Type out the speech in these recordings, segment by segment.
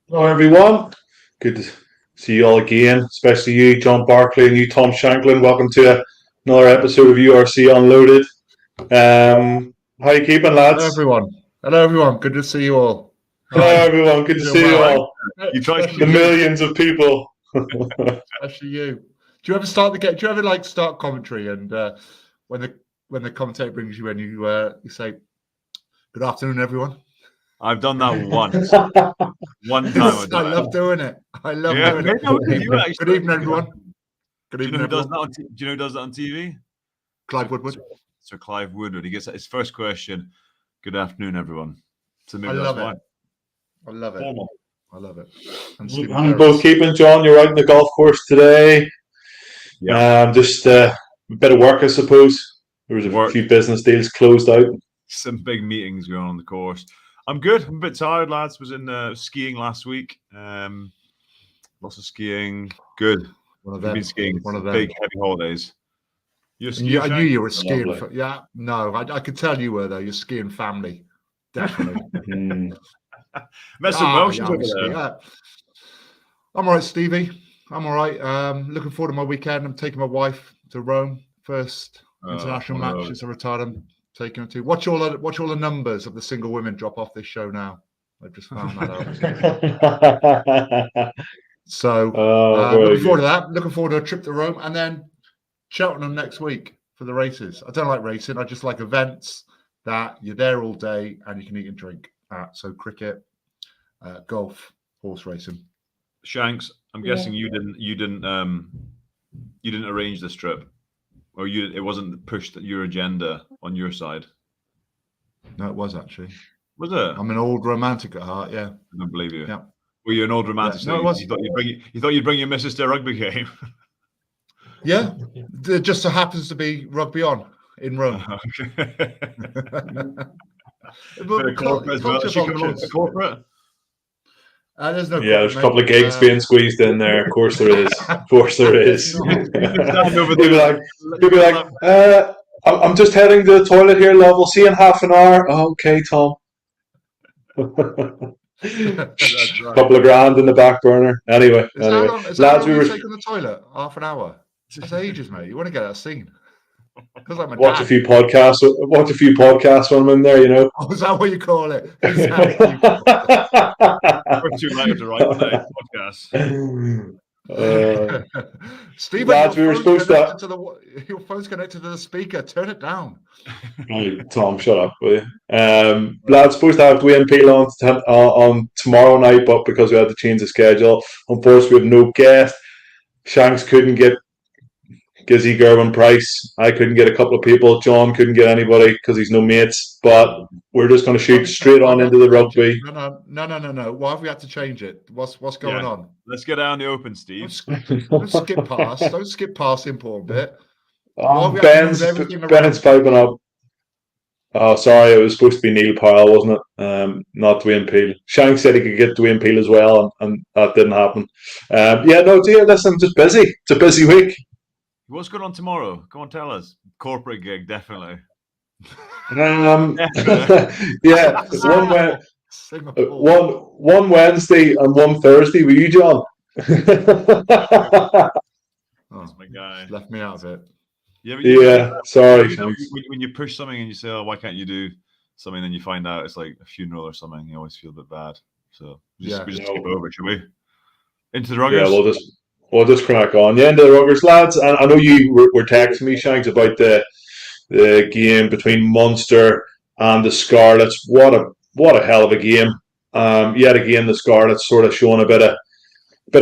Hello, everyone. Good to see you all again, especially you, John Barclay, and you, Tom Shanklin. Welcome to another episode of URC Unloaded. How you keeping, Hello, lads? everyone. Hello, everyone. Good to see you all. Hello, Hi. everyone. Good to Doing see you well. all. You tried to The Especially you. millions of people. Especially you. Do you ever start the game? Do you ever like start commentary and when the commentator brings you in, you say, "Good afternoon, everyone." I've done that once. One time I've I done love it. doing it. I love Yeah, doing maybe I'll do you it. actually. Good evening, everyone. Good Do you know evening, who does everyone. that on do you know who does that on TV? Clive Woodward. Sir Clive Woodward. He gets his first question. Good afternoon, everyone. So maybe I that's love why. it. I love it. Formal. I love it. And Stephen I'm Ferris. both keeping, John. You're out in the golf course today. Yeah. Just a bit of work, I suppose. There was a Work. few business deals closed out. Some big meetings going on the course. I'm good. I'm a bit tired, lads. Was in skiing last week. Lots of skiing. Good. One of I've them. been skiing. One of them. Big heavy holidays. You're And skiing, I knew Shank? you were skiing. Lovely. Yeah, no, I could tell you were though. You're skiing family, definitely. Met some Welsh yeah, over we ski. there. I'm all right, Stevie. I'm all right. Looking forward to my weekend. I'm taking my wife to Rome. First international one of match those. as a retired. I'm taking her to watch all the numbers of the single women drop off this show now. I've just found that out. So Very looking forward good. to that. Looking forward to a trip to Rome and then Cheltenham next week for the races. I don't like racing. I just like events that you're there all day and you can eat and drink at. So cricket, golf, horse racing. Shanks, I'm guessing you didn't arrange this trip, or it wasn't pushed your agenda on your side. No, it was actually. Was it? I'm an old romantic at heart. Yeah. I don't believe you. Yeah. Were you an old romantic? Yeah. No, So it was. you thought you'd bring your missus to a rugby game. Yeah. There just so happens to be rugby on in Rome. Corporate as well. She come along to corporate. There's no Yeah, there's a couple of gigs being squeezed in there. Of course there is. Of course there is. You'll be like, I'm just heading to the toilet here, love. We'll see you in half an hour. Oh, okay, Tom. That's right. Couple of grand in the back burner. Anyway, How long lads, you take on the toilet? Half an hour. That's ages, mate. You want to get that scene? Because like my watch dad. a few podcasts. Watch a few podcasts when I'm in there. You know. Oh, is that what you call it? Exactly. We're too late to write today. Podcast. Stephen, lads, we were supposed your phone's connected to the speaker. Turn it down. Oh, Tom, shut up, will you? Lads, supposed to have Dwayne Peel on tomorrow night, but because we had to change the schedule, unfortunately, we have no guest. Shanks couldn't get Gizzy Gerwin Price. I couldn't get a couple of people. John couldn't get anybody because he's no mates. But we're just going to shoot straight on into the rugby. No. Why have we had to change it? What's going on? Let's get out in the open, Steve. Don't skip past. Don't skip past the important bit. Ben's piping up. Oh, sorry, it was supposed to be Neil Powell, wasn't it? Not Dwayne Peel. Shank said he could get Dwayne Peel as well, and that didn't happen. Listen, I'm just busy. It's a busy week. What's going on tomorrow? Go on, tell us. Corporate gig, definitely. Yeah, one Wednesday and one Thursday. Were you, John? That's my guy. Left me out of it. Yeah, sorry. When you push something and you say, "Oh, why can't you do something?" and you find out it's like a funeral or something, you always feel a bit bad. So we just skip over, shall we? Into the ruggers. Yeah, we'll just crack on. Yeah, into the ruggers, lads. And I know you were texting me, Shanks, about the game between Munster and the Scarlets. What a hell of a game. Yet again, the Scarlets sort of showing a bit of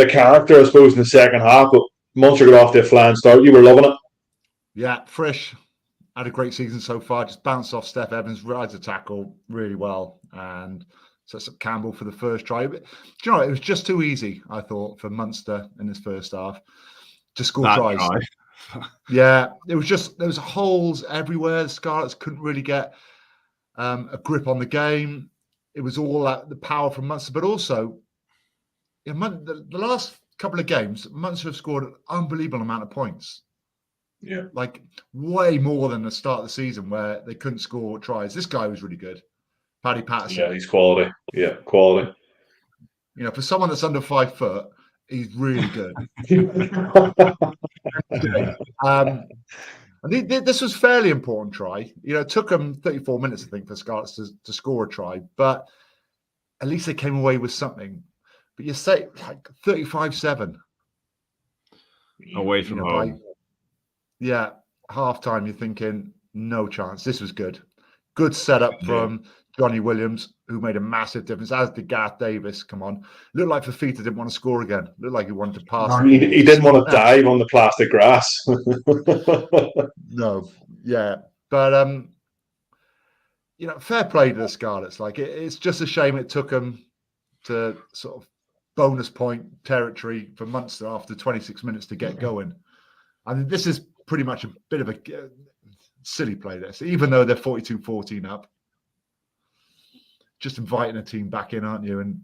character, I suppose, in the second half. But Munster got off their flying start. You were loving it. Yeah, Frisch had a great season so far. Just bounced off Steph Evans, rides a tackle really well, and sets up Campbell for the first try. But, you know, it was just too easy, I thought, for Munster in his first half to score tries. Yeah, there was holes everywhere. The Scarlets couldn't really get a grip on the game. It was all the power from Munster, but also the last couple of games, Munster have scored an unbelievable amount of points. Yeah, like way more than the start of the season where they couldn't score tries. This guy was really good, Paddy Patterson. Yeah, he's quality. Yeah, quality. For someone that's under 5 foot, he's really good. And this was fairly important try. It took them 34 minutes, I think, for Scarlets to score a try, but at least they came away with something. But you say like 35-7 away from home. Half time, you're thinking no chance. This was good. Good setup from Johnny Williams, who made a massive difference, as did Gareth Davis. Come on. Looked like Fafita didn't want to score again. Looked like he wanted to pass. He didn't want to dive on the plastic grass. No. Yeah. But, fair play to the Scarlets. Like, it's just a shame it took them to sort of bonus point territory for Munster after 26 minutes to get going. And this is pretty much a bit of a silly play, this, even though they're 42-14 up. Just inviting a team back in, aren't you? And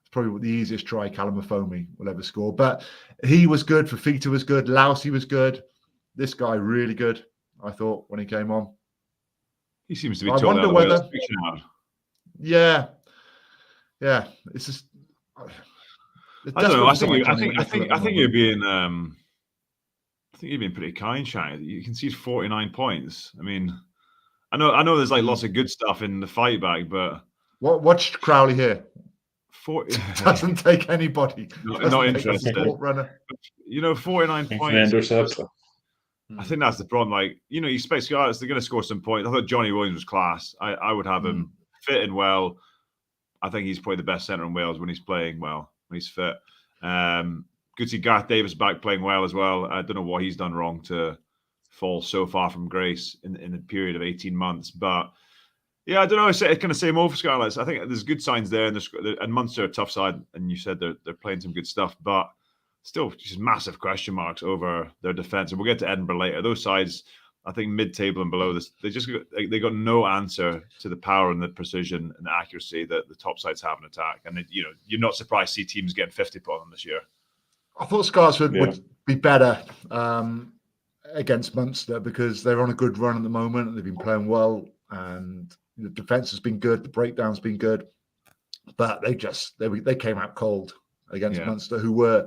it's probably the easiest try Callum Mafomi will ever score. But he was good. Fafita was good. Lousy was good. This guy really good, I thought, when he came on. He seems to be. I wonder whether. Yeah. It's just. I don't know. I think you're being. I think you've been pretty kind, Shank. You concede 49 points. I mean, I know. There's like lots of good stuff in the fight back, but watch Crowley here. Doesn't take anybody. Not interested. 49 points. I think that's the problem. Like, you expect Scarlets, they're going to score some points. I thought Johnny Williams was class. I would have him fit in well. I think he's probably the best centre in Wales when he's playing well, when he's fit. Good to see Gareth Davis back playing well as well. I don't know what he's done wrong to fall so far from grace in a period of 18 months. But, yeah, I don't know. It's kind of same old for Scarlets. I think there's good signs there. And Munster are a tough side. And you said they're playing some good stuff. But still just massive question marks over their defence. And we'll get to Edinburgh later. Those sides, I think mid-table and below this, they got no answer to the power and the precision and the accuracy that the top sides have in attack. And, you're not surprised to see teams getting 50 on them this year. I thought Scarlets would be better against Munster because they're on a good run at the moment. They've been playing well and the defence has been good. The breakdown's been good. But they came out cold against Munster, who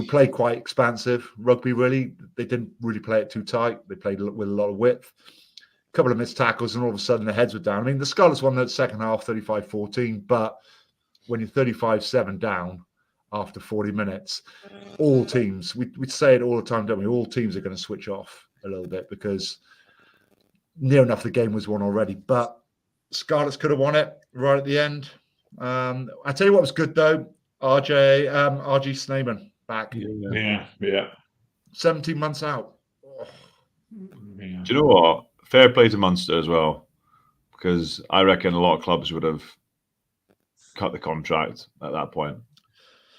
played quite expansive rugby, really. They didn't really play it too tight. They played with a lot of width. A couple of missed tackles and all of a sudden their heads were down. I mean, the Scarlets won the second half 35-14, but when you're 35-7 down after 40 minutes, all teams, we say it all the time, don't we? All teams are going to switch off a little bit because near enough the game was won already. But Scarlets could have won it right at the end. I tell you what was good, though, RG Snyman back. Yeah. 17 months out. Oh. Yeah. Do you know what? Fair play to Munster as well, because I reckon a lot of clubs would have cut the contract at that point.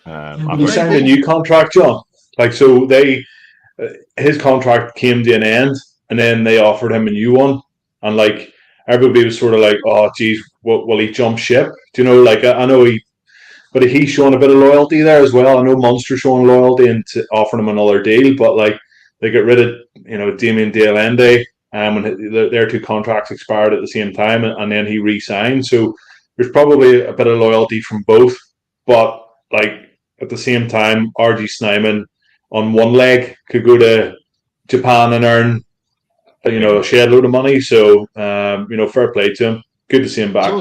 He signed a new contract, John. So his contract came to an end, and then they offered him a new one, and everybody was sort of like, "Oh, geez, will he jump ship?" Do you know? I know but he's showing a bit of loyalty there as well. I know Munster showing loyalty and offering him another deal, but they got rid of Damien De Allende, when their two contracts expired at the same time, and then he re-signed. So there's probably a bit of loyalty from both, but at the same time, RG Snyman on one leg could go to Japan and earn a shed load of money. So fair play to him. Good to see him back.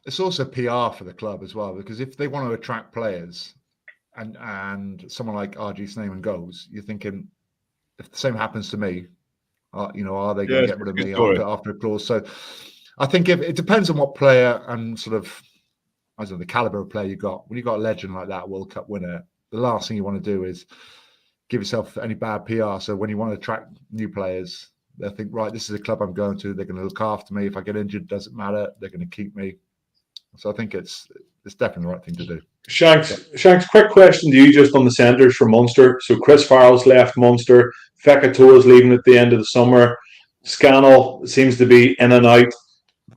It's also PR for the club as well, because if they want to attract players and someone like RG Snyman goes, you're thinking, if the same happens to me, are they going to get rid of me after a clause? So I think if it depends on what player and sort of, I don't know, the caliber of player you got. When you got a legend like that, World Cup winner, the last thing you want to do is give yourself any bad PR. So when you want to attract new players, they think, right, this is a club I'm going to. They're going to look after me. If I get injured, doesn't matter. They're going to keep me. So I think it's definitely the right thing to do. Shanks, quick question to you just on the centres for Munster. So Chris Farrell's left Munster. Fekitoa's leaving at the end of the summer. Scannell seems to be in and out.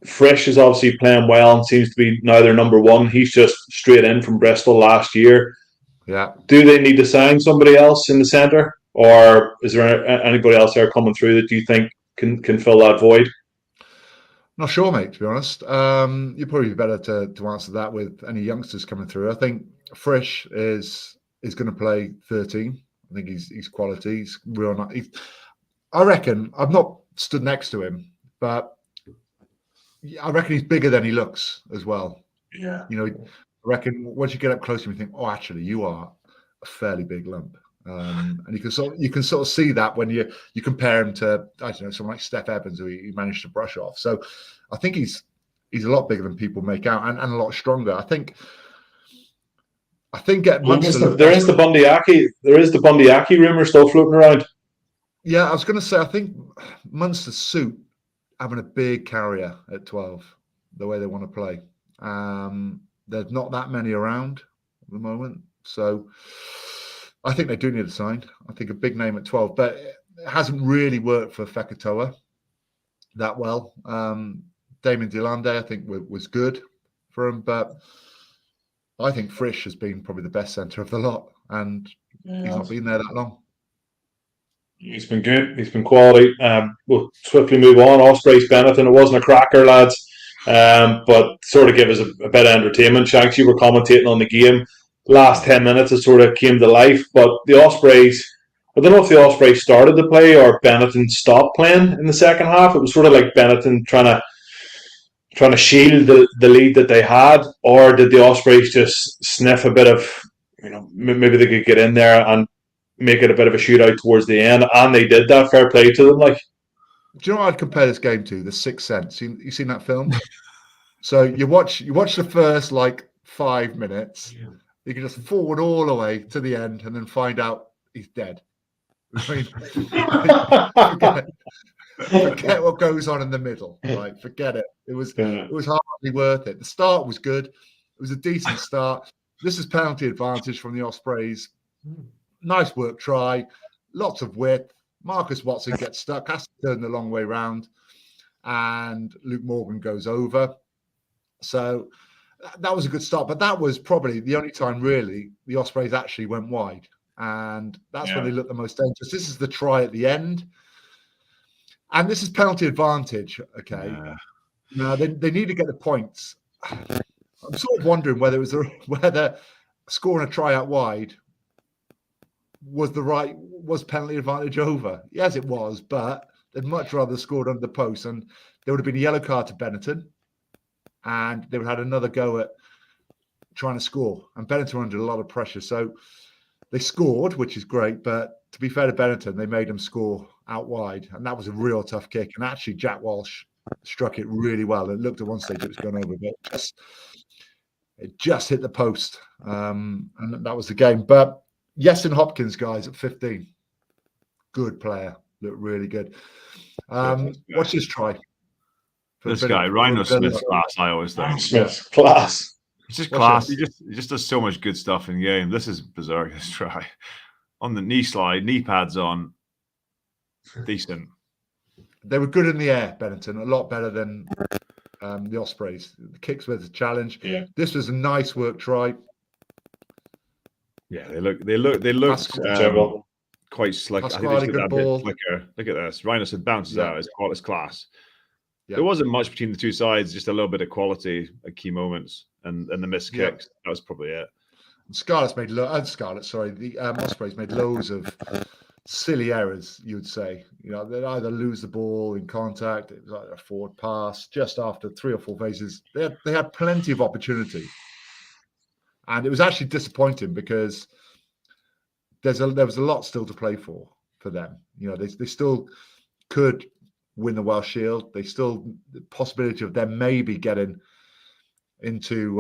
Frisch is obviously playing well and seems to be now their number one. He's just straight in from Bristol last year. Yeah. Do they need to sign somebody else in the centre, or is there anybody else there coming through that you think can fill that void? Not sure, mate, to be honest. You'd probably be better to answer that with any youngsters coming through. I think Frisch is going to play 13. I think he's quality. He's real nice. I reckon, I've not stood next to him, but I reckon he's bigger than he looks as well. Yeah. You know, I reckon once you get up close to him, you think, oh, actually, you are a fairly big lump. And you can sort of see that when you compare him to, I don't know, someone like Steph Evans, who he managed to brush off. So I think he's a lot bigger than people make out, and a lot stronger. I think at Munster, there is the Bundyaki rumor still floating around. Yeah, I was going to say, I think Munster suit having a big carrier at 12, the way they want to play. There's not that many around at the moment, so I think they do need a sign. I think a big name at 12, but it hasn't really worked for Fekitoa that well. Damien Delande, I think, was good for him, but I think Frisch has been probably the best centre of the lot, and he's not been there that long. He's been good. He's been quality. We'll swiftly move on. Ospreys Benetton. It wasn't a cracker, lads, but sort of give us a bit of entertainment. Shanks, you were commentating on the game. Last 10 minutes, it sort of came to life. But the Ospreys, I don't know if the Ospreys started to play or Benetton stopped playing in the second half. It was sort of like Benetton trying to shield the lead that they had, or did the Ospreys just sniff a bit of, maybe they could get in there and make it a bit of a shootout towards the end, and they did that. Fair play to them. Like, do you know what I'd compare this game to? The Sixth Sense. You seen that film? So you watch the first 5 minutes. Yeah. You can just forward all the way to the end and then find out he's dead. I mean, forget what goes on in the middle. Right? Forget it. It was hardly worth it. The start was good. It was a decent start. This is penalty advantage from the Ospreys. Nice work try. Lots of width. Marcus Watson gets stuck, has to turn the long way round, and Luke Morgan goes over. So that was a good start, but that was probably the only time really the Ospreys actually went wide, and that's when they looked the most dangerous. This is the try at the end, and this is penalty advantage. Okay, now they need to get the points. I'm sort of wondering whether scoring a try out wide was penalty advantage over. Yes, it was, but they'd much rather scored under the post, and there would have been a yellow card to Benetton, and they would have had another go at trying to score. And Benetton were under a lot of pressure, so they scored, which is great. But to be fair to Benetton, they made them score out wide, and that was a real tough kick. And actually, Jack Walsh struck it really well. It looked at one stage it was going over, but it just hit the post, and that was the game. But Yeston Hopkins, guys, at 15. Good player. Looked really good. What's his try? This guy, Rhino Smith's class, I always think. Smith's class. It's just class. He just does so much good stuff in game. This is berserk, this try. On the knee slide, knee pads on. Decent. They were good in the air, Benetton. A lot better than the Ospreys. The kicks were the challenge. Yeah. This was a nice work try. Yeah, they look quite slick. I think they just that bit flicker. Look at this. Rhino said bounces out. It's class. Yeah. There wasn't much between the two sides, just a little bit of quality at key moments, and the missed kicks. That was probably it. The Ospreys made loads of silly errors, you would say. They'd either lose the ball in contact, it was like a forward pass, just after 3 or 4 phases. They had plenty of opportunity. And it was actually disappointing because there was a lot still to play for them. They still could win the Welsh Shield. They still the possibility of them maybe getting into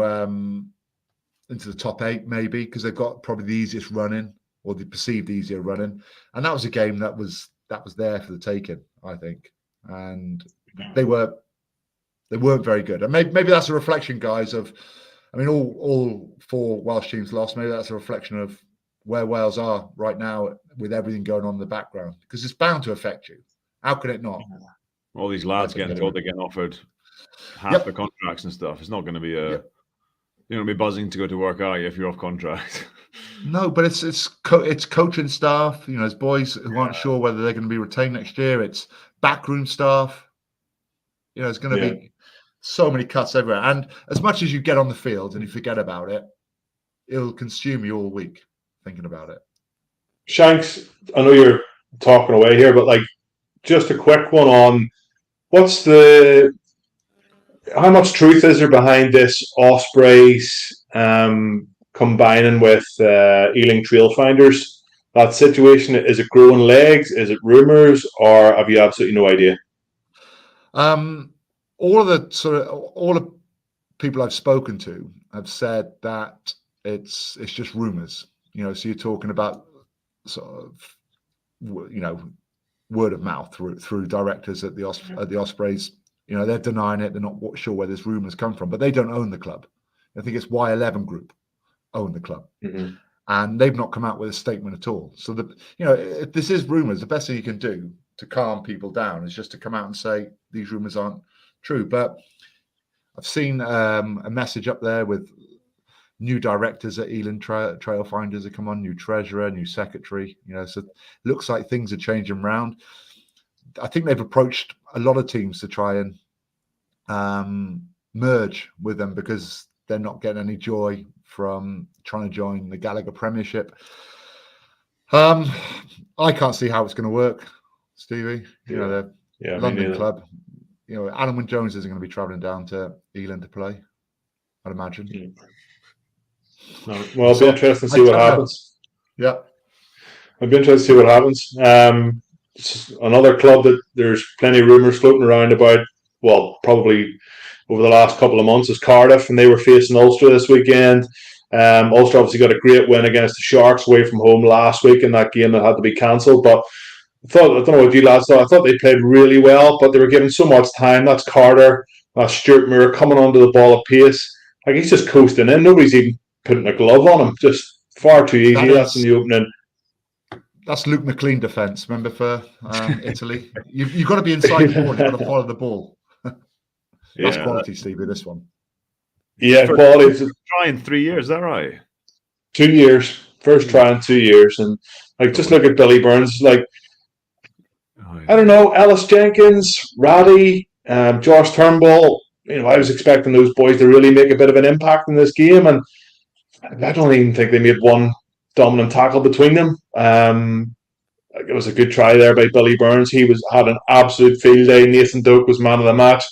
the top 8, maybe, because they've got probably the easiest running, or the perceived easier running. And that was a game that was there for the taking, I think. And they weren't very good. And maybe that's a reflection, guys, of. I mean, all 4 Welsh teams lost. Maybe that's a reflection of where Wales are right now with everything going on in the background, because it's bound to affect you. How can it not? All these lads getting told they're getting offered half the contracts and stuff. It's not going to be you're going to be buzzing to go to work, are you, if you're off contract? No, but it's coaching staff. There's boys who aren't sure whether they're going to be retained next year. It's backroom staff. There's going to be so many cuts everywhere. And as much as you get on the field and you forget about it, it'll consume you all week thinking about it. Shanks, I know you're talking away here, but like just a quick one on how much truth is there behind this Ospreys combining with Ealing Trailfinders? That situation, is it growing legs? Is it rumors, or have you absolutely no idea? All the people I've spoken to have said that it's just rumors. So you're talking about sort of word of mouth through directors at the Ospreys. They're denying it. They're not sure where this rumors come from, but they don't own the club. I think it's Y11 Group own the club. Mm-hmm. And they've not come out with a statement at all. So if this is rumors, the best thing you can do to calm people down is just to come out and say these rumors aren't true. But I've seen a message up there with new directors at Ealing Trailfinders have come on, new treasurer, new secretary. So it looks like things are changing around. I think they've approached a lot of teams to try and merge with them because they're not getting any joy from trying to join the Gallagher Premiership. I can't see how it's going to work, Stevie. The London club. Alan Wynne-Jones isn't going to be travelling down to Ealing to play, I'd imagine. No. Well, it'll be interesting to see what happens. Yeah. It'll be interesting to see what happens. Another club that there's plenty of rumours floating around about, well, probably over the last couple of months, is Cardiff, and they were facing Ulster this weekend. Ulster obviously got a great win against the Sharks away from home last week in that game that had to be cancelled. But I don't know what you lads thought. I thought they played really well, but they were given so much time. That's Carter, that's Stuart Moore coming onto the ball at pace. Like, he's just coasting in. Nobody's even putting a glove on him. Just far too easy. That's in the opening. That's Luke McLean defence, remember, for Italy? You've got to be inside the ball. You've got to follow the ball. That's quality, Stevie, this one. Yeah, quality. Try in 3 years, is that right? 2 years. First try in 2 years. And just look at Billy Burns. I don't know, Ellis Jenkins, Raddy, Josh Turnbull. I was expecting those boys to really make a bit of an impact in this game, and I don't even think they made one dominant tackle between them. It was a good try there by Billy Burns. He had an absolute field day. Nathan Doak was man of the match,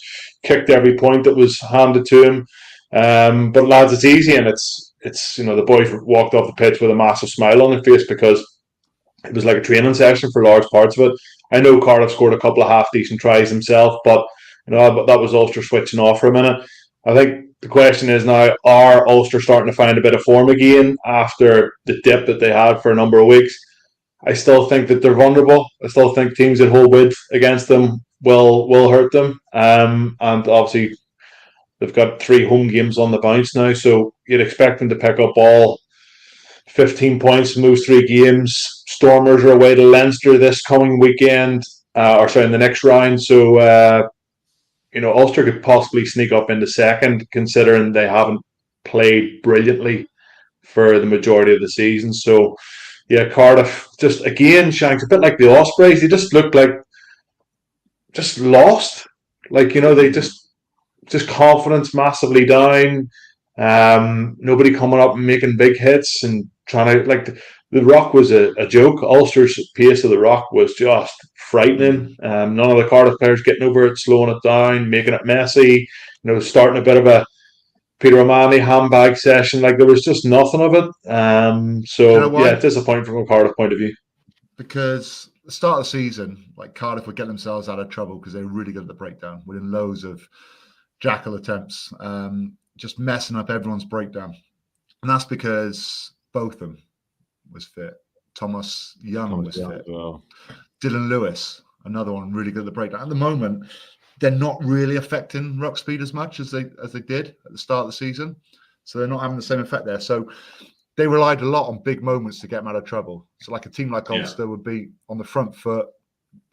kicked every point that was handed to him. But lads, it's easy, and it's the boys walked off the pitch with a massive smile on their face because it was like a training session for large parts of it. I know Cardiff scored a couple of half decent tries himself, but that was Ulster switching off for a minute. I think the question is now, are Ulster starting to find a bit of form again after the dip that they had for a number of weeks? I still think that they're vulnerable. I still think teams that hold width against them will hurt them. And obviously, they've got 3 home games on the bounce now, so you'd expect them to pick up all 15 points in those 3 games. Stormers are away to Leinster this coming weekend, in the next round. So, Ulster could possibly sneak up into second, considering they haven't played brilliantly for the majority of the season. So, yeah, Cardiff, just again, Shanks, a bit like the Ospreys, they just looked like just lost. They just confidence massively down. Nobody coming up and making big hits and trying to, the Rock was a joke. Ulster's pace of the Rock was just frightening. None of the Cardiff players getting over it, slowing it down, making it messy, starting a bit of a Peter O'Mahony handbag session. There was just nothing of it. Disappointing from a Cardiff point of view. Because the start of the season, Cardiff would get themselves out of trouble because they were really good at the breakdown, winning loads of jackal attempts, just messing up everyone's breakdown. And that's because Botham was fit. Thomas Young was fit. Well. Dylan Lewis, another one really good at the breakdown. At the moment, they're not really affecting ruck speed as much as they did at the start of the season. So they're not having the same effect there. So they relied a lot on big moments to get them out of trouble. So a team like Ulster would be on the front foot,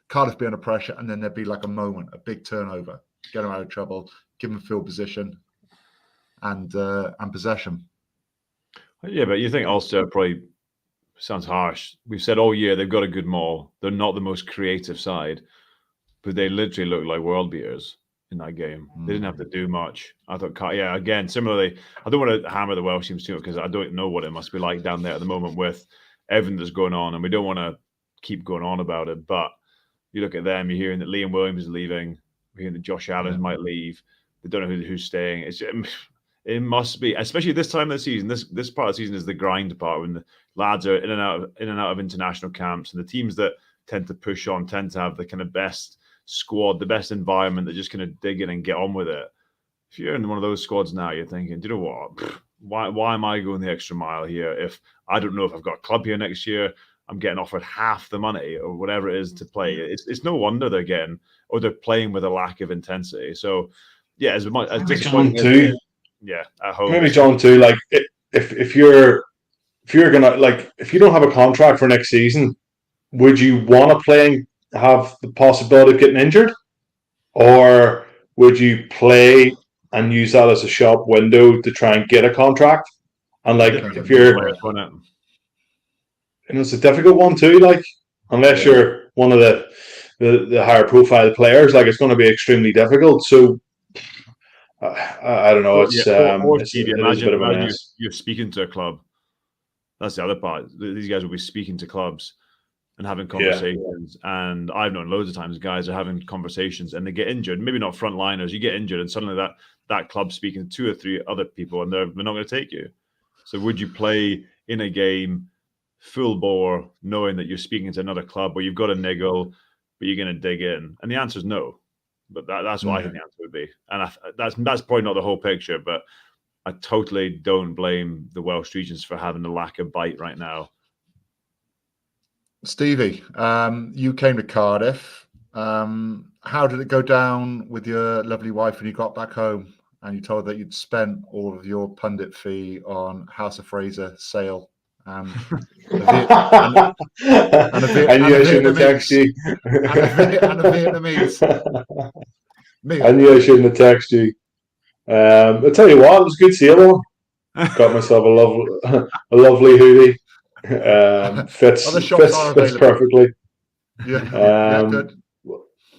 Cardiff be under pressure, and then there'd be a moment, a big turnover, get them out of trouble, give them field position and possession. Yeah, but you think Ulster probably sounds harsh. We've said all year they've got a good maul. They're not the most creative side, but they literally look like world beaters in that game. They didn't have to do much. I thought, again, similarly, I don't want to hammer the Welsh teams too much because I don't know what it must be like down there at the moment with everything that's going on, and we don't want to keep going on about it. But you look at them, you're hearing that Liam Williams is leaving, we're hearing that Josh Allen might leave. They don't know who's staying. It must be, especially this time of the season. This part of the season is the grind part when the lads are in and out of international camps, and the teams that tend to push on tend to have the kind of best squad, the best environment. They're just going to dig in and get on with it. If you're in one of those squads now, you're thinking, do you know what? Why am I going the extra mile here if I don't know if I've got a club here next year? I'm getting offered half the money or whatever it is to play. It's no wonder they're playing with a lack of intensity. So yeah, as disappointing too. At home. Maybe John too. Like if you're gonna, like, if you don't have a contract for next season, would you want to play and have the possibility of getting injured, or would you play and use that as a shop window to try and get a contract? And like, if you're, it's a difficult one too. Like, unless you're one of the higher profile players, like, it's going to be extremely difficult. So I don't know. It's Steve, it is a bit of a mess. You're speaking to a club. That's the other part. These guys will be speaking to clubs and having conversations. And I've known loads of times guys are having conversations and they get injured. Maybe not frontliners. You get injured and suddenly that club's speaking to 2 or 3 other people and they're not going to take you. So would you play in a game full bore knowing that you're speaking to another club where you've got a niggle, but you're going to dig in? And the answer is no. But that's what I think the answer would be. And that's probably not the whole picture, but I totally don't blame the Welsh regions for having a lack of bite right now. Stevie, you came to Cardiff. How did it go down with your lovely wife when you got back home and you told that you'd spent all of your pundit fee on House of Fraser sale? And a Vietnamese. I knew I shouldn't have texted you. I'll tell you what, it was a good sale. Got myself a lovely hoodie. Fits perfectly. Yeah, good.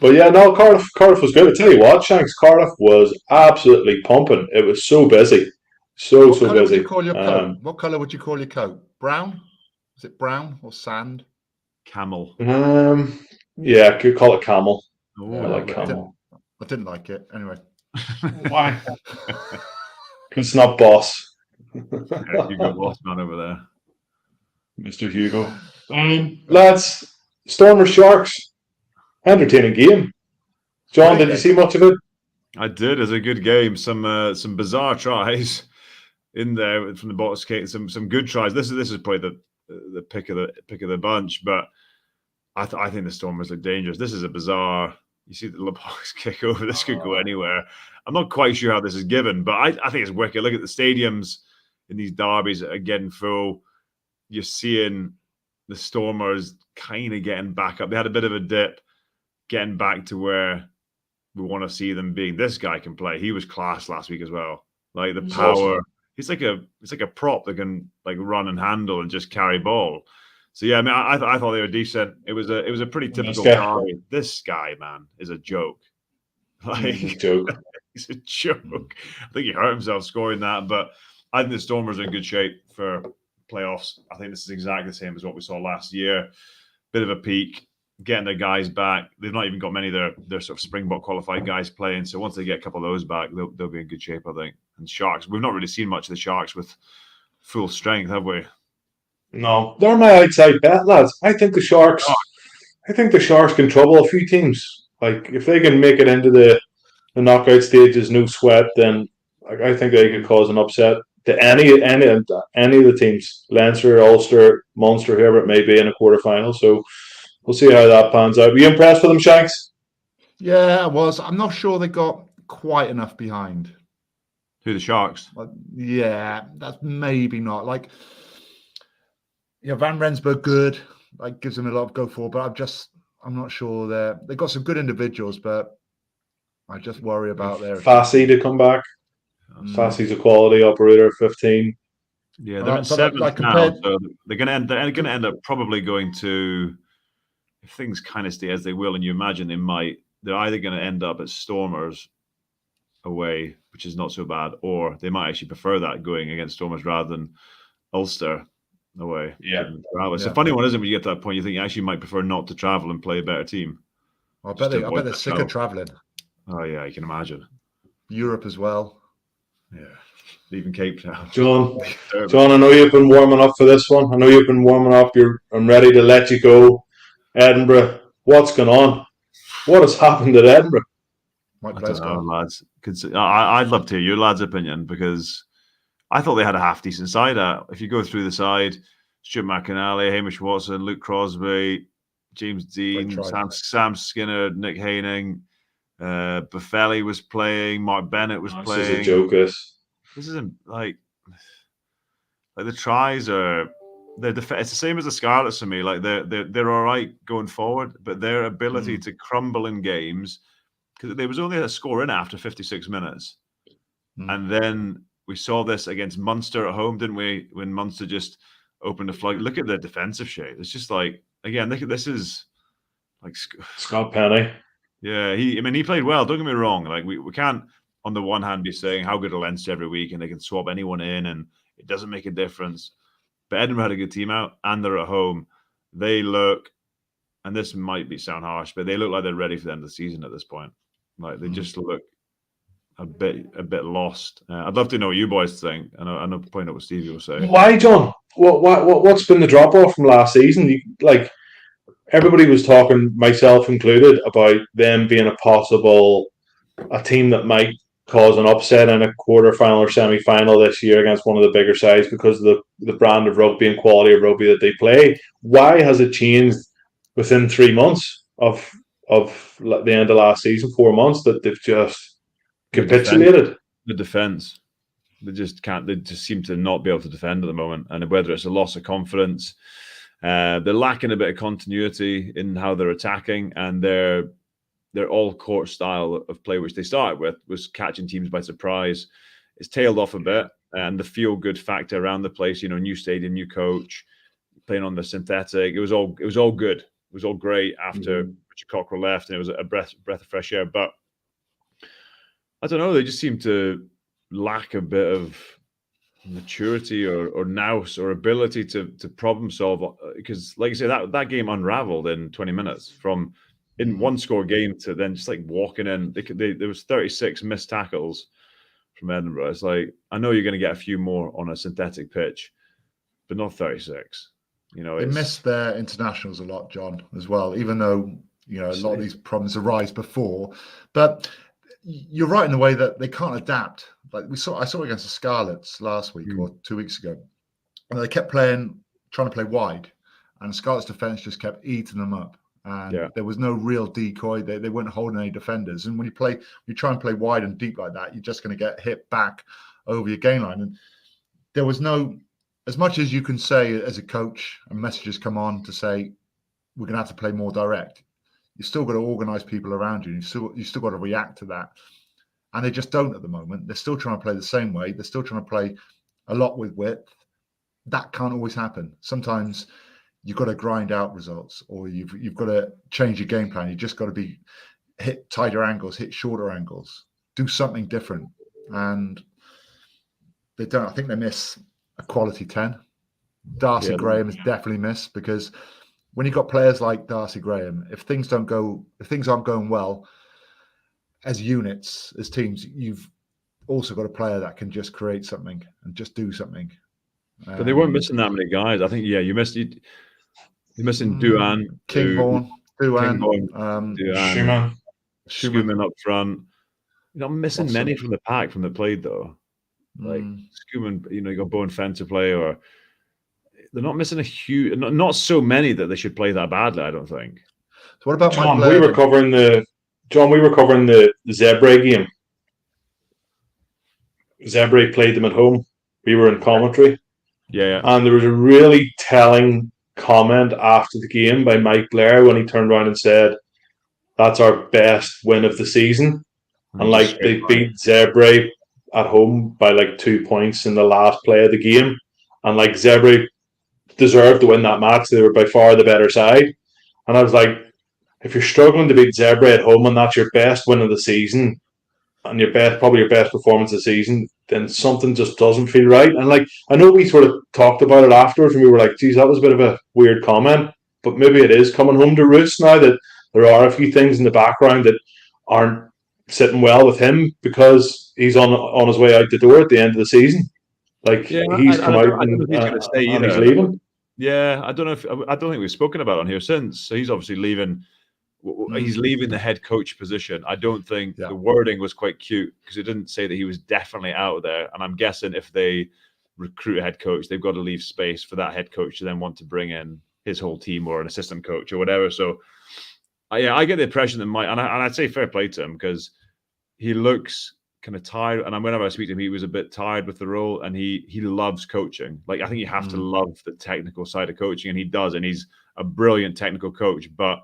But yeah, no, Cardiff was good. I tell you what, Shanks, Cardiff was absolutely pumping. It was so busy. So busy. Would you call your coat? What colour would you call your coat? Brown? Is it brown or sand? Camel. Yeah, could call it camel. Oh, I like camel. I didn't like it anyway. Why? It's not boss. Hugo Boss man over there. Mr. Hugo. Lads, Stormers Sharks. Entertaining game. John, did you see much of it? I did. It was a good game. Some bizarre tries in there from the box kick. Some good tries. This is probably the pick of the bunch, but I think the Stormers look dangerous. This is a bizarre. You see the box kick over. This could go anywhere. I'm not quite sure how this is given, but I think it's wicked. Look at the stadiums in these derbies that are getting full. You're seeing the Stormers kind of getting back up. They had a bit of a dip, getting back to where we want to see them being. This guy can play. He was class last week as well. Like the power. Awesome. It's like a prop that can like run and handle and just carry ball. So yeah, I mean, I thought they were decent. It was a pretty typical carry. This guy, man, is a joke. Like he's a joke. He's a joke. I think he hurt himself scoring that, but I think the Stormers are in good shape for playoffs. I think this is exactly the same as what we saw last year. Bit of a peak, getting their guys back. They've not even got many of their sort of Springbok qualified guys playing. So once they get a couple of those back, they'll be in good shape, I think. And Sharks, we've not really seen much of the Sharks with full strength, have we? No, they're my outside bet, lads. I think the Sharks can trouble a few teams. Like if they can make it into the knockout stages, no sweat, then I think they could cause an upset to any of the teams, Leinster, Ulster, Munster, whoever it may be in a quarterfinal. So we'll see how that pans out. Were you impressed with them, Shanks? Yeah, I was. I'm not sure they got quite enough behind. Who, the Sharks? Yeah, that's maybe not. Like, Van Rensburg, good. Like, gives them a lot of go for, but I'm not sure they've got some good individuals, but I just worry about their Fassi to come back. Fassi's a quality operator at 15. Yeah, they're at 7th now, so they're going to end up probably going to, if things kind of stay as they will, and you imagine they're either going to end up at Stormers away, which is not so bad, or they might actually prefer that going against Stormers rather than Ulster away. Yeah. It's a funny one, isn't it? When you get to that point, you think you actually might prefer not to travel and play a better team. I bet they're sick of traveling. Oh yeah, you can imagine. Europe as well. Yeah, leaving Cape Town. John, I know you've been warming up for this one. I know you've been warming up. I'm ready to let you go. Edinburgh, what's going on? What has happened at Edinburgh? I don't know, lads. I'd love to hear your lads' opinion, because I thought they had a half decent side. If you go through the side, Stuart McAnally, Hamish Watson, Luke Crosby, James Dean, Sam Skinner, Nick Haining, Buffelli was playing, Mark Bennett was playing. This is a joke. This isn't like the tries are. It's the same as the Scarlets for me. Like they're all right going forward, but their ability to crumble in games, because there was only a score in after 56 minutes, and then we saw this against Munster at home, didn't we? When Munster just opened the flood. Look at the defensive shape. It's just like, again, this is like Scott Penny. Yeah, he played well. Don't get me wrong. Like we can't on the one hand be saying how good are Leinster every week and they can swap anyone in and it doesn't make a difference. But Edinburgh had a good team out and they're at home. They look, and this might sound harsh, but they look like they're ready for the end of the season at this point. Like they just look a bit lost. I'd love to know what you boys think. I know point out what Stevie was saying. Why, John? What's been the drop off from last season? Everybody was talking, myself included, about them being a team that might cause an upset in a quarterfinal or semi-final this year against one of the bigger sides because of the brand of rugby and quality of rugby that they play. Why has it changed within 3 months of the end of last season, 4 months, that they've just capitulated? The defense. They just can't. They just seem to not be able to defend at the moment. And whether it's a loss of confidence, they're lacking a bit of continuity in how they're attacking, and their all-court style of play, which they started with, was catching teams by surprise. It's tailed off a bit, and the feel-good factor around the place. New stadium, new coach, playing on the synthetic. It was all good. It was all great after Richard Cockrell left, and it was a breath of fresh air. But I don't know. They just seem to lack a bit of maturity or nous or ability to problem solve, because like I say, that game unraveled in 20 minutes from in one score game to then just like walking in. There was 36 missed tackles from Edinburgh. It's like, I know you're going to get a few more on a synthetic pitch, but not 36. They missed their internationals a lot, John, as well, even though a lot of these problems arise before. But you're right in the way that they can't adapt. Like I saw against the Scarlets last week or 2 weeks ago, and they kept trying to play wide, and the Scarlets defense just kept eating them up. And there was no real decoy. They weren't holding any defenders. And when you try and play wide and deep like that, you're just going to get hit back over your game line. And there was no, as much as you can say as a coach, and messages come on to say we're going to have to play more direct. You still got to organize people around you. You still got to react to that. And they just don't at the moment. They're still trying to play the same way. They're still trying to play a lot with width. That can't always happen. Sometimes you've got to grind out results, or you've got to change your game plan. You just got to hit tighter angles, hit shorter angles, do something different. And they don't. I think they miss a quality 10. Darcy Graham is definitely missed, because when you've got players like Darcy Graham, if things aren't going well as units, as teams, you've also got a player that can just create something and just do something. But they weren't missing that many guys. I think, you're missing Duan, Kingborn, Schumann up front. You're not missing many from the pack from the played though. Like Schumann, you got Bowen Fenn to play, or they're not missing not so many that they should play that badly, I don't think. So what about John? We were covering the Zebre game. Zebre played them at home. We were in commentary. Yeah. And there was a really telling comment after the game by Mike Blair when he turned around and said, "That's our best win of the season." And they beat Zebre at home by 2 points in the last play of the game. And Zebre deserved to win that match. They were by far the better side. And I was like, if you're struggling to beat Zebre at home and that's your best win of the season, and probably your best performance of the season, then something just doesn't feel right. And like, I know we sort of talked about it afterwards, and we were like, geez, that was a bit of a weird comment, but maybe it is coming home to roost now that there are a few things in the background that aren't sitting well with him, because he's on his way out the door at the end of the season. Like, he's come out and he's leaving. Yeah, I don't think we've spoken about it on here since. So he's obviously leaving. He's leaving the head coach position. I don't think the wording was quite cute, because it didn't say that he was definitely out there. And I'm guessing if they recruit a head coach, they've got to leave space for that head coach to then want to bring in his whole team or an assistant coach or whatever. So, I get the impression that and I'd say fair play to him, because he looks kind of tired. And whenever I speak to him, he was a bit tired with the role, and he loves coaching. Like, I think you have to love the technical side of coaching, and he does. And he's a brilliant technical coach, but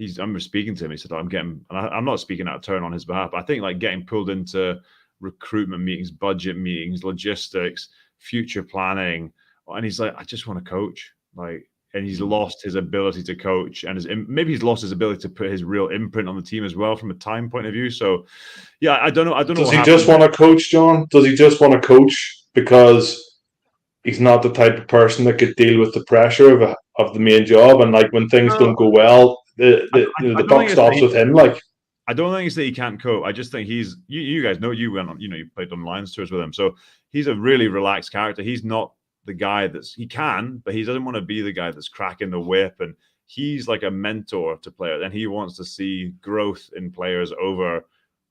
I remember speaking to him. He said, I'm not speaking out of turn on his behalf, but I think like getting pulled into recruitment meetings, budget meetings, logistics, future planning. And he's like, I just want to coach. Like, and he's lost his ability to coach, and maybe he's lost his ability to put his real imprint on the team as well from a time point of view. So, yeah, I don't know. Does he just want to coach, John? Does he just want to coach because he's not the type of person that could deal with the pressure of the main job? And like, when things don't go well, the buck stops with him. Like, I don't think it's that he can't cope. I just think he's you guys know, you went on, you played on Lions tours with him, so he's a really relaxed character. He's not the guy he can, but he doesn't want to be the guy that's cracking the whip. And he's like a mentor to players, and he wants to see growth in players over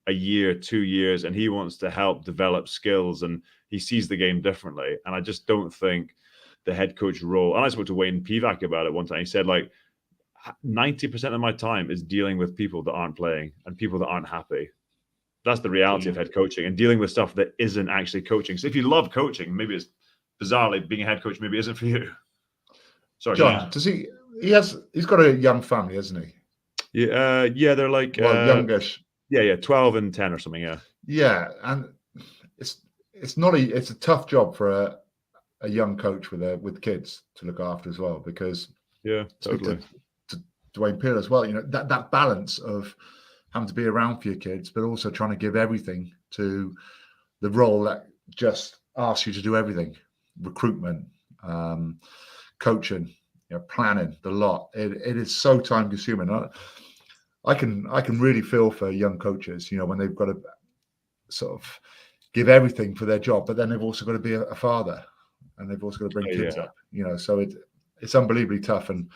a year, 2 years, and he wants to help develop skills, and he sees the game differently. And I just don't think the head coach role, and I spoke to Wayne Pivac about it one time. He said, like, 90% of my time is dealing with people that aren't playing and people that aren't happy. That's the reality of head coaching, and dealing with stuff that isn't actually coaching. So if you love coaching, maybe it's bizarrely being a head coach maybe isn't for you. Sorry, John. Does he's got a young family, hasn't he? Yeah, they're like youngish. Yeah, 12 and 10 or something. Yeah, and it's a tough job for a young coach with kids to look after as well, because totally. To Dwayne Peele as well, that balance of having to be around for your kids, but also trying to give everything to the role that just asks you to do everything. Recruitment, coaching, planning, the lot. It is so time consuming. I can really feel for young coaches, when they've got to sort of give everything for their job, but then they've also got to be a father, and they've also got to bring kids up. So it's unbelievably tough, and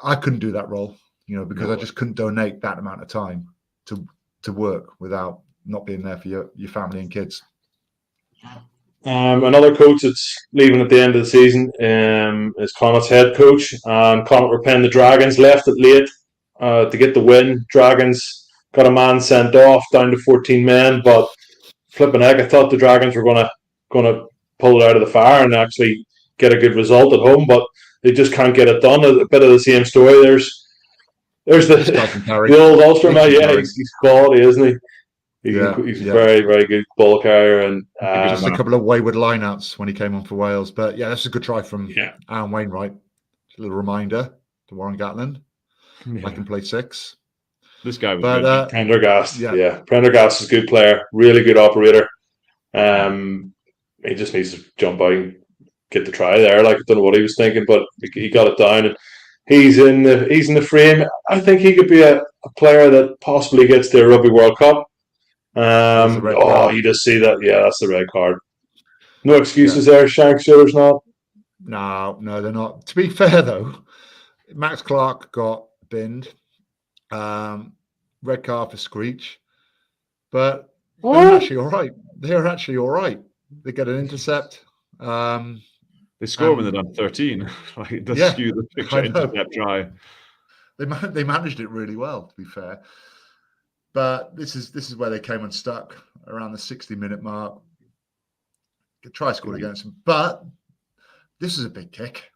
I couldn't do that role, because I just couldn't donate that amount of time to work without not being there for your family and kids. Another coach that's leaving at the end of the season is Connacht's head coach. Connacht were playing the Dragons, left it late to get the win. Dragons got a man sent off, down to 14 men, but flipping heck, I thought the Dragons were going to pull it out of the fire and actually get a good result at home, but they just can't get it done. A bit of the same story. There's the old Ulster man. Yeah, he's quality, isn't he? He's a very, very good ball carrier, and just a couple of wayward lineouts when he came on for Wales. But that's a good try from Aaron Wainwright. Just a little reminder to Warren Gatland. I can play 6. This guy was good. Prendergast. Prendergast is a good player, really good operator. He just needs to jump out and get the try there. Like, I don't know what he was thinking, but he got it down, and he's in the frame. I think he could be a player that possibly gets to a Rugby World Cup. You just see that? Yeah, that's the red card. No excuses there, Shanks. There's not. No, they're not. To be fair, though, Max Clark got binned. Red card for Screech, but they're actually all right. They get an intercept. They score when they're done 13. Like, it does skew the picture intercept try. They managed it really well, to be fair. But this is where they came unstuck around the 60-minute mark. The try scored against them, but this is a big kick.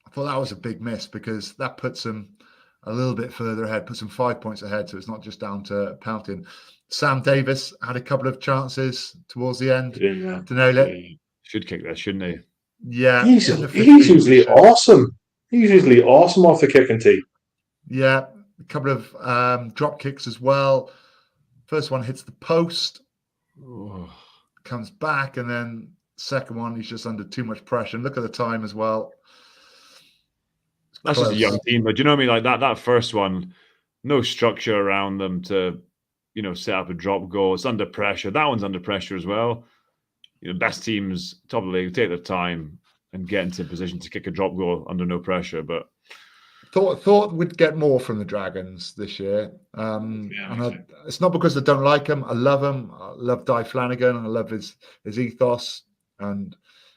I thought that was a big miss, because that puts them a little bit further ahead, puts them 5 points ahead, so it's not just down to penalty. Sam Davis had a couple of chances towards the end to nail it. Should kick that, shouldn't he? Yeah. He's usually awesome. He's usually awesome off the kicking tee. Yeah. A couple of drop kicks as well. First one hits the post, Oh. comes back, and then second one, he's just under too much pressure. And look at the time as well. That's just a young team, but do you know what I mean? Like that first one, no structure around them to, set up a drop goal. It's under pressure. That one's under pressure as well. Best teams, top of the league, take their time and get into a position to kick a drop goal under no pressure. But thought we'd get more from the Dragons this year. It's not because I don't like him. I love him. I love Di Flanagan. I love his ethos and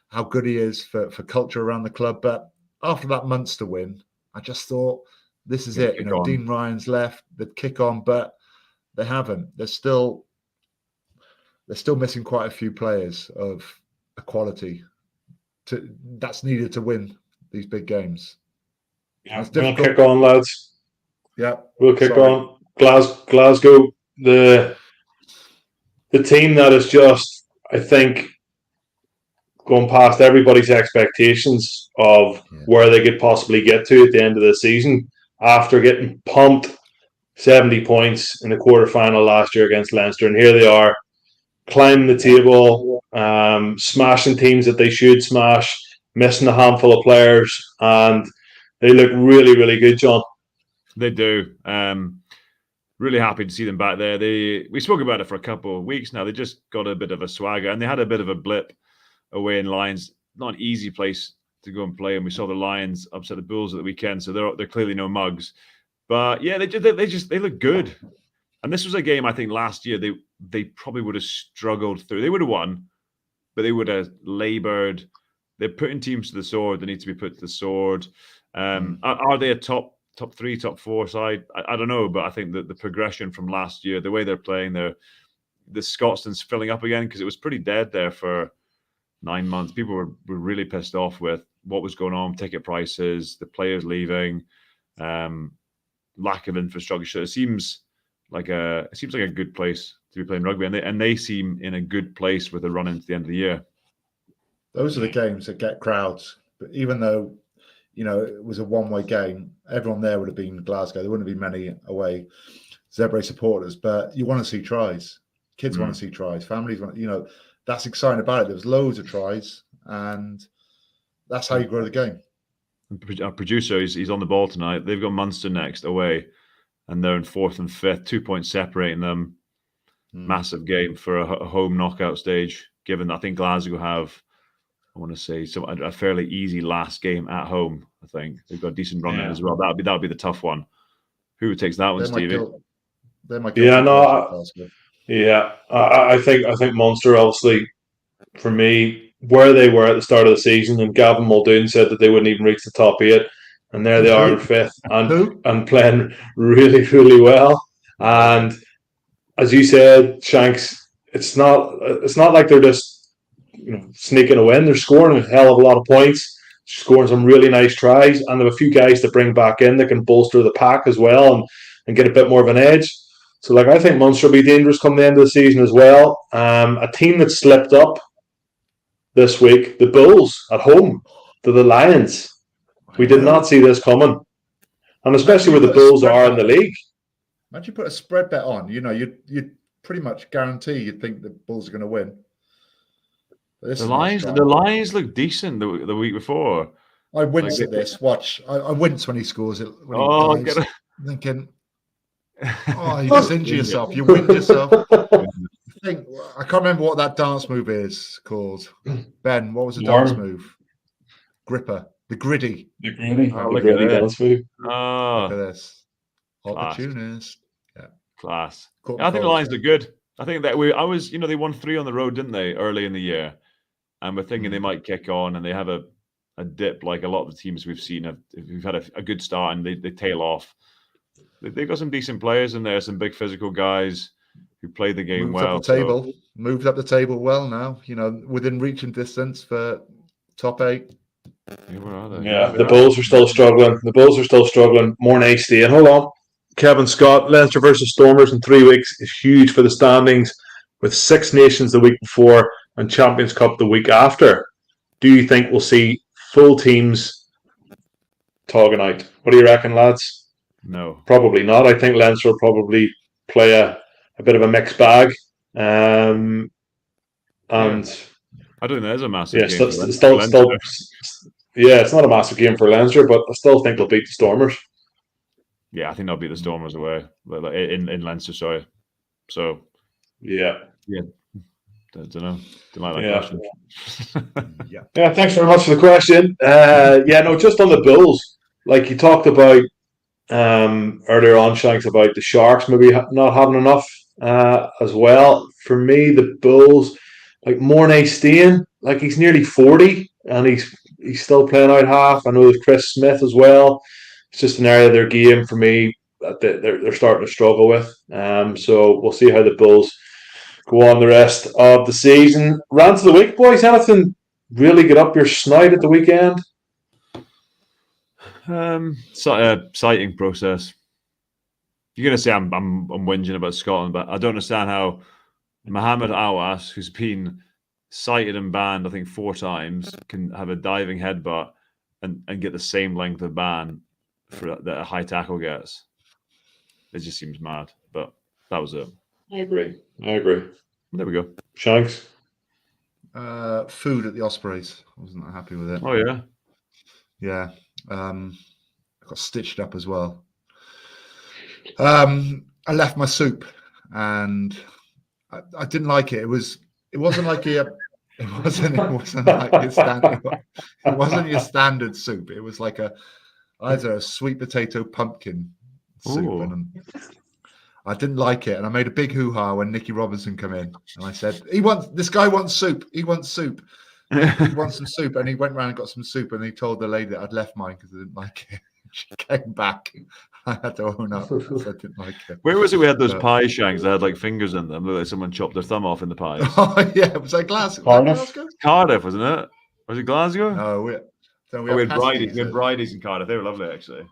how good he is for culture around the club. But after that Munster win, I just thought, this is it. Dean Ryan's left. They'd kick on, but they haven't. They're still missing quite a few players of quality that's needed to win these big games. Yeah, we'll kick on, lads. Yeah, we'll kick on. Glasgow, the team that is just, I think, going past everybody's expectations of where they could possibly get to at the end of the season after getting pumped 70 points in the quarterfinal last year against Leinster, and here they are climbing the table, smashing teams that they should smash, missing a handful of players, and they look really, really good, John. They do. Really happy to see them back there. We spoke about it for a couple of weeks now. They just got a bit of a swagger, and they had a bit of a blip away in Lions. Not an easy place to go and play, and we saw the Lions upset the Bulls at the weekend, so they're clearly no mugs. But yeah, they look good. And this was a game I think last year they probably would have struggled through. They would have won, but they would have laboured. They're putting teams to the sword. They need to be put to the sword. Are they a top 3, top 4 side? I don't know, but I think that the progression from last year, the way they're playing, the Scotsland's filling up again, because it was pretty dead there for 9 months. People were really pissed off with what was going on, ticket prices, the players leaving, lack of infrastructure. It seems like a good place to be playing rugby, and they seem in a good place with a run into the end of the year. Those are the games that get crowds. But even though it was a one-way game, everyone there would have been Glasgow. There wouldn't have been many away Zebre supporters, but you want to see tries. Kids want to see tries. Families want, that's exciting about it. There was loads of tries, and that's how you grow the game. Our producer, he's on the ball tonight. They've got Munster next away, and they're in 4th and 5th, 2 points separating them. Massive game for a home knockout stage, given that I think Glasgow have, I want to say, a fairly easy last game at home. I think they've got a decent run in as well. That'll be the tough one. Who takes that one, Stevie? I think Munster, obviously, for me, where they were at the start of the season, and Gavin Muldoon said that they wouldn't even reach the top 8, and there they are in 5th and playing really, really well. And as you said, Shanks, it's not like they're just sneaking a win. They're scoring a hell of a lot of points, scoring some really nice tries, and they have a few guys to bring back in that can bolster the pack as well and get a bit more of an edge. So, I think Munster will be dangerous come the end of the season as well. A team that slipped up this week, the Bulls at home to the Lions. We did not see this coming, and especially where the Bulls are in the league. Imagine you put a spread bet on. You'd pretty much guarantee you'd think the Bulls are going to win. The Lions look decent the week before. I wince at this. Watch, I wince when he scores it. Thinking, you just injure yourself. You win yourself. I can't remember what that dance move is called. Ben, what was the dance move? Gripper. The griddy. The griddy dance move. Look at this. Opportunist. Yeah. Class. Cool. I think the Lions look good. I think that they won 3 on the road, didn't they, early in the year? And we're thinking they might kick on, and they have a dip like a lot of the teams we've seen. We've had a good start, and they tail off. They've got some decent players in there, some big physical guys who play the game well. Moved up the table well now, within reach and distance for top 8. Yeah, where are they? Yeah, the Bulls are still struggling. More nice day. And hold on. Kevin Scott, Leinster versus Stormers in 3 weeks is huge for the standings, with 6 nations the week before and Champions Cup the week after. Do you think we'll see full teams togging out? What do you reckon, lads? No. Probably not. I think Leinster will probably play a a bit of a mixed bag. And I don't think there's a massive game. It's not a massive game for Leinster, but I still think they'll beat the Stormers. Yeah, I think they'll beat the Stormers away in Leinster. Sorry. So yeah. I don't know. Do you like that question? Yeah. Thanks very much for the question. Just on the Bulls, like you talked about earlier on, Shanks, about the Sharks maybe not having enough as well. For me, the Bulls, like Mornay Steen, like he's nearly 40 and he's still playing out half. I know there's Chris Smith as well. It's just an area of their game for me that they're starting to struggle with. So we'll see how the Bulls go on the rest of the season. Rant of the week, boys. Anything really get up your snout at the weekend? Sighting process. You're gonna say I'm whinging about Scotland, but I don't understand how Mohammed Awas, who's been cited and banned, I think 4 times, can have a diving headbutt and get the same length of ban for that a high tackle gets. It just seems mad. But that was it. I agree. There we go. Shanks? Food at the Ospreys. I wasn't that happy with it. Oh, yeah? Yeah. I got stitched up as well. I left my soup and I didn't like it. It wasn't like your standard soup. It was like either a sweet potato pumpkin soup. Ooh. And I didn't like it. And I made a big hoo-ha when Nicky Robinson came in. And I said, this guy wants soup. He wants soup. He wants some soup. And he went around and got some soup. And he told the lady that I'd left mine because I didn't like it. She came back. I had to own up because I didn't like it. Where was it we had those pie Shanks that had like fingers in them? Looked like someone chopped their thumb off in the pies. Oh, yeah. It was like Glasgow. Cardiff, wasn't it? Was it Glasgow? No, we had Bridie's in Cardiff. They were lovely, actually.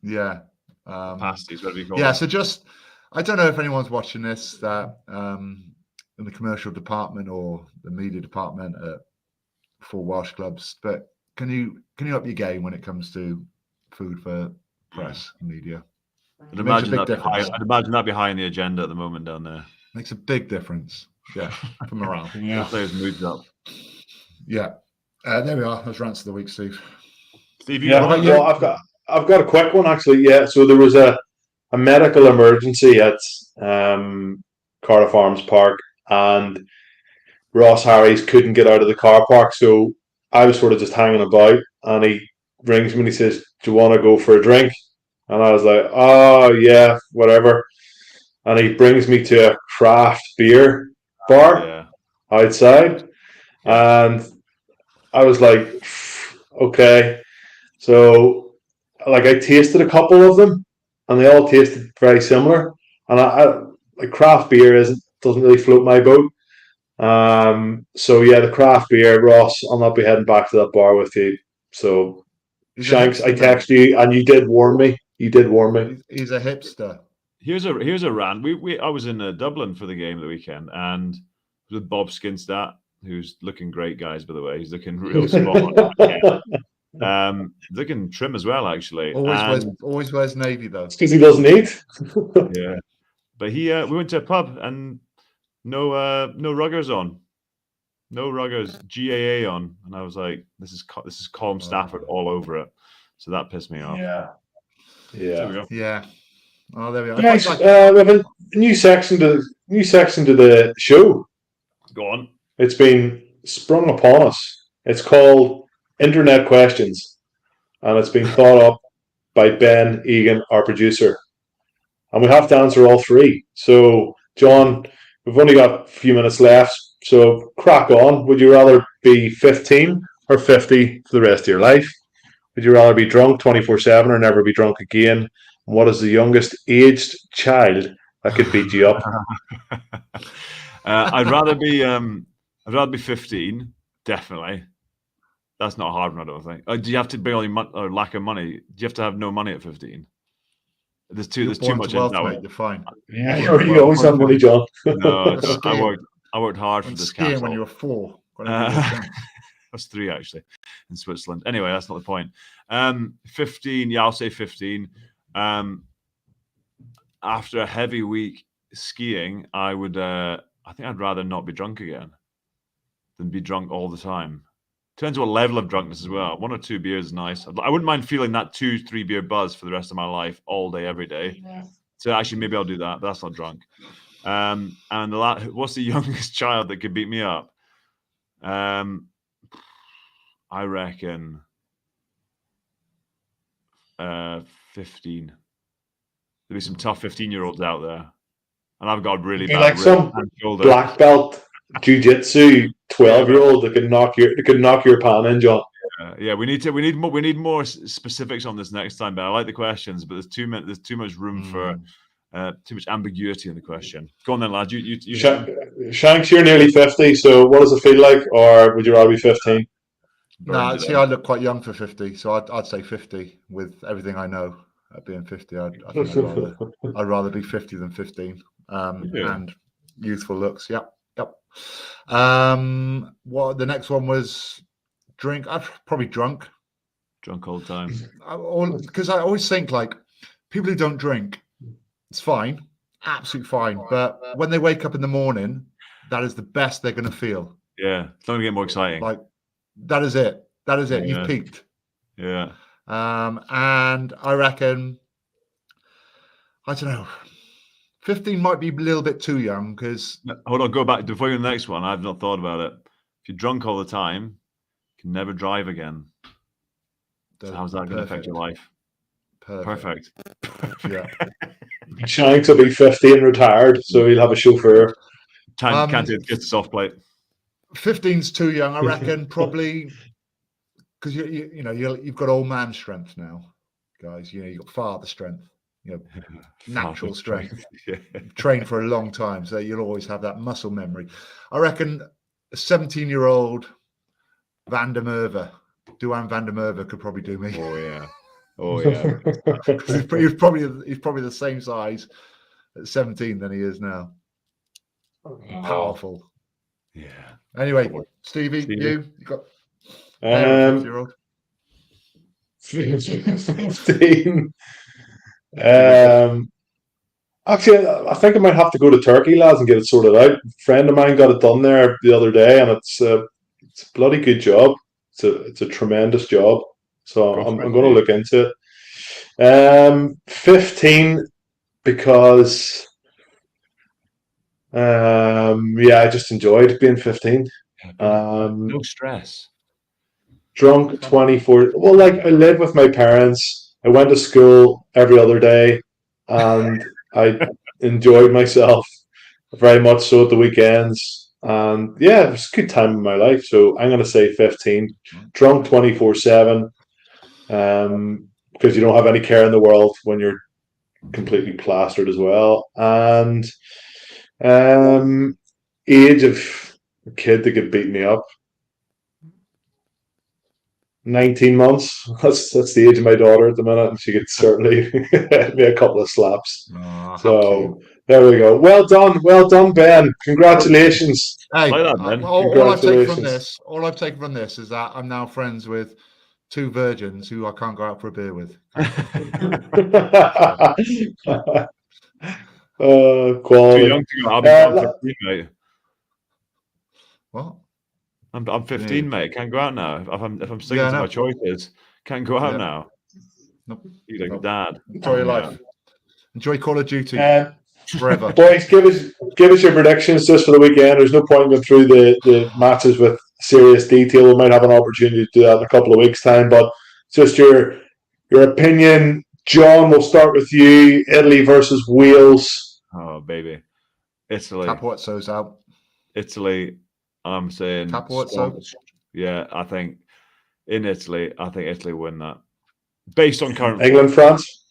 Yeah. Pasties, whatever you call Yeah, them. so just, I don't know if anyone's watching this that in the commercial department or the media department at 4 Welsh clubs, but can you up your game when it comes to food for press and media? I'd imagine that'd be high on the agenda at the moment down there. Makes a big difference. Yeah, for morale. Yeah. Players' moods up. Yeah. There we are. Those rants of the week, Steve. Steve, I've got a quick one actually. Yeah. So there was a medical emergency at Cardiff Arms Park, and Ross Harries couldn't get out of the car park. So I was sort of just hanging about, and he rings me and he says, "Do you want to go for a drink?" And I was like, "Oh yeah, whatever." And he brings me to a craft beer bar outside, and I was like, "Okay." So, like, I tasted a couple of them, and they all tasted very similar. And I like craft beer doesn't really float my boat. So yeah, the craft beer, Ross, I'll not be heading back to that bar with you. So, Shanks, I texted you, and you did warn me. He's a hipster. Here's a rant. I was in Dublin for the game of the weekend, and with Bob Skinstad, who's looking great, guys. By the way, he's looking real spot on. Looking trim as well, actually. Always wears navy though. It's because he doesn't eat. Yeah, but we went to a pub and no ruggers on, no ruggers, GAA on, and I was like, this is Colm Stafford all over it. So that pissed me off. Yeah. There we go. Yeah. Oh, there we are. Nice. We have a new section to the show. Go on. It's been sprung upon us. It's called Internet Questions, and it's been thought up by Ben Egan, our producer. And we have to answer all 3. So, John, we've only got a few minutes left, so crack on. Would you rather be 15 or 50 for the rest of your life? Would you rather be drunk 24/7 or never be drunk again? And what is the youngest aged child that could beat you up? I'd rather be 15, definitely. That's not a hard one, I don't think. Do you have to bring all your lack of money? Do you have to have no money at 15? There's too much in that way. You're fine. Yeah, you always have money, John. No, I worked hard for this castle. When you were 4. That's 3 actually in Switzerland. Anyway, that's not the point. 15. Yeah, I'll say 15. After a heavy week skiing, I would. I think I'd rather not be drunk again than be drunk all the time. Depends what level of drunkenness as well. 1 or 2 beers is nice. I wouldn't mind feeling that 2-3 beer buzz for the rest of my life, all day, every day. So actually, maybe I'll do that, but that's not drunk. And what's the youngest child that could beat me up? I reckon 15. There'll be some tough 15-year-olds out there, and I've got really bad like some black belt jiu-jitsu 12-year-old that could knock your pan in, John. Yeah, we need more specifics on this next time. But I like the questions, but there's too much room for too much ambiguity in the question. Go on then, lad. You Shanks, you're nearly 50. So what does it feel like, or would you rather be 15? No, see, I look quite young for 50, so I'd say 50 with everything I know. At being 50, I think I'd rather be 50 than 15. And youthful looks. Yep. The next one was drink. I'm probably drunk all the time. Because I always think like people who don't drink, it's fine, absolutely fine. But when they wake up in the morning, that is the best they're going to feel. Yeah, it's not going to get more exciting. Like that is it. Yeah. You've peaked. Yeah. And I reckon, I don't know, 15 might be a little bit too young because... Hold on, go back. Before you go to the next one, I've not thought about it. If you're drunk all the time, you can never drive again. So how's that going to affect your life? Perfect. Yeah. Shanks will be 50 and retired, so he'll have a chauffeur. Can't get the soft plate. 15's too young, I reckon, probably... Because you've got old man strength now, guys. You've got father strength, natural strength. Yeah. Trained for a long time, so you'll always have that muscle memory. I reckon a 17-year-old Van der Merwe, Duan van der Merwe, could probably do me. Oh yeah. he's probably the same size at 17 than he is now. Powerful. Yeah. Anyway, Stevie, you got. 15. Actually, I think I might have to go to Turkey, lads, and get it sorted out. A friend of mine got it done there the other day, and it's a bloody good job. It's a tremendous job. So I'm going to look into it. 15 because I just enjoyed being 15. No stress. Drunk 24. Well, like I lived with my parents. I went to school every other day, and I enjoyed myself very much so at the weekends. And yeah, it was a good time in my life. So I'm going to say 15. Drunk 24/7, because you don't have any care in the world when you're completely plastered as well. And age of a kid that could beat me up. 19 months. That's the age of my daughter at the minute, and she could certainly hit me a couple of slaps. So there we go. Well done, Ben. Congratulations. Hey, Ben. All I've taken from this is that I'm now friends with 2 virgins who I can't go out for a beer with. Quality. Too young to go. I'm 15, mate. What? I'm 15, mate. Can't go out now. If I'm sticking to my choices, can't go out now. Nope. You're like dad. Enjoy your life. Enjoy Call of Duty forever. Boys, give us your predictions just for the weekend. There's no point going through the matches with serious detail. We might have an opportunity to do that in a couple of weeks' time, but just your opinion. John, we'll start with you. Italy versus Wales. Oh, baby. Italy. Capuozzo's out. Italy. I'm saying yeah, I think in Italy, Italy win that. Based on current England, France.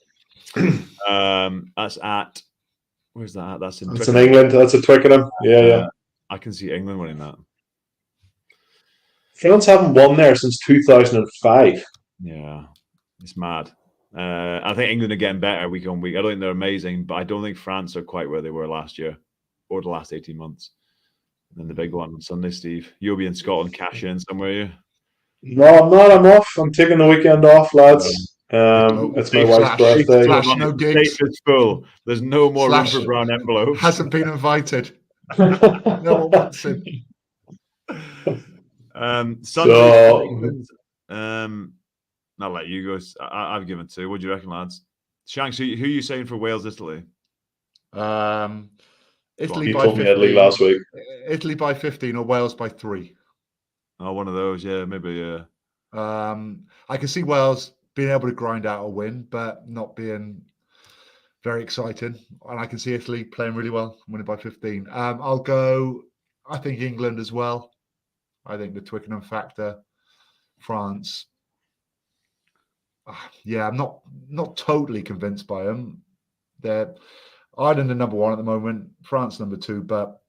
That's at where's that at? That's in England. That's at Twickenham. Yeah. I can see England winning that. France haven't won there since 2005. Yeah, it's mad. I think England are getting better week on week. I don't think they're amazing, but I don't think France are quite where they were last year or the last 18 months. And then the big one on Sunday, Steve. You'll be in Scotland, cash in somewhere, you? No, I'm not. I'm off. I'm taking the weekend off, lads. It's my wife's birthday. Flash, no gigs. Safe is full. There's no more room for brown envelopes. Hasn't been invited. No one wants him. Sunday. I'll let you go. I've given 2. What do you reckon, lads? Shanks, who are you saying for Wales, Italy? Italy by 15. Italy last week. Italy by 15 or Wales by 3. Oh, one of those, yeah, maybe, yeah. I can see Wales being able to grind out a win, but not being very exciting. And I can see Italy playing really well, winning by 15. I'll go, I think England as well. I think the Twickenham factor. France. Yeah, I'm not totally convinced by them. They're Ireland are number 1 at the moment, France number 2, but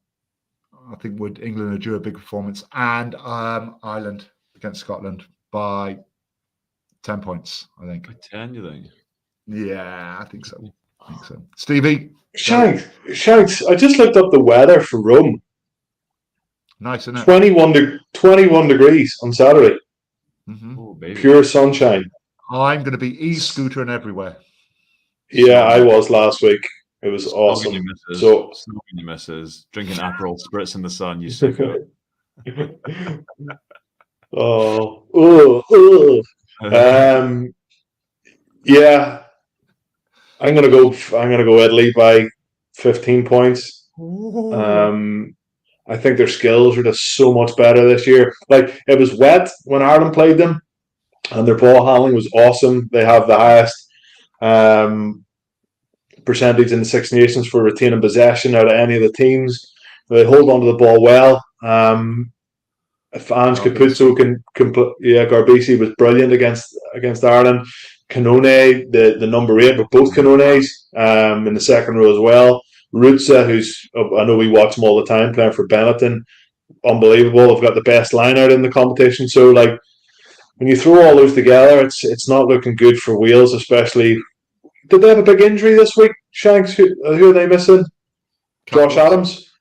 I think England would do a big performance, and Ireland against Scotland by 10 points, I think. By 10, you think? Yeah, I think so. Stevie? Shanks, I just looked up the weather for Rome. Nice, isn't it? 21 degrees on Saturday. Mm-hmm. Oh, baby. Pure sunshine. I'm going to be e-scootering everywhere. Yeah, I was last week. It was awesome. Smoking your misses, drinking Aperol spritz in the sun. You sicko. Yeah. I'm gonna go Italy by 15 points. I think their skills are just so much better this year. Like, it was wet when Ireland played them, and their ball handling was awesome. They have the highest percentage in the Six Nations for retaining possession out of any of the teams. They hold on to the ball well. If Ange Capuzzo can Garbisi was brilliant against Ireland. Canone, the number 8, but both Canones in the second row as well. Rutsa, I know we watch him all the time, playing for Benetton, unbelievable. They've got the best line out in the competition. So, like, when you throw all those together, it's not looking good for Wales, especially. Did they have a big injury this week, Shanks? Who are they missing? Josh Adams?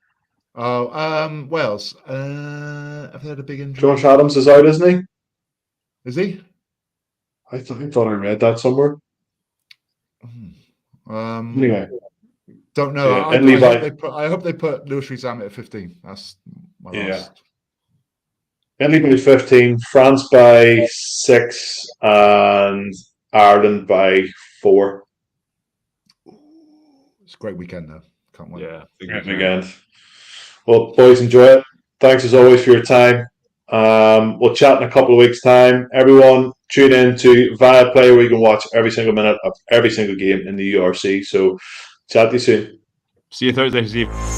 Oh, Wales. Have they had a big injury? Josh Adams is out, isn't he? Is he? I thought I read that somewhere. Anyway. Don't know. Yeah, I hope they put Lewis Rees-Zammit at 15. That's my last. Italy by 15, France by 6, and Ireland by 4. It's a great weekend, though. Can't wait. Yeah, great weekend. Well, boys, enjoy it. Thanks as always for your time. We'll chat in a couple of weeks' time. Everyone, tune in to Viaplay, where you can watch every single minute of every single game in the URC. So, chat to you soon. See you Thursday, Steve.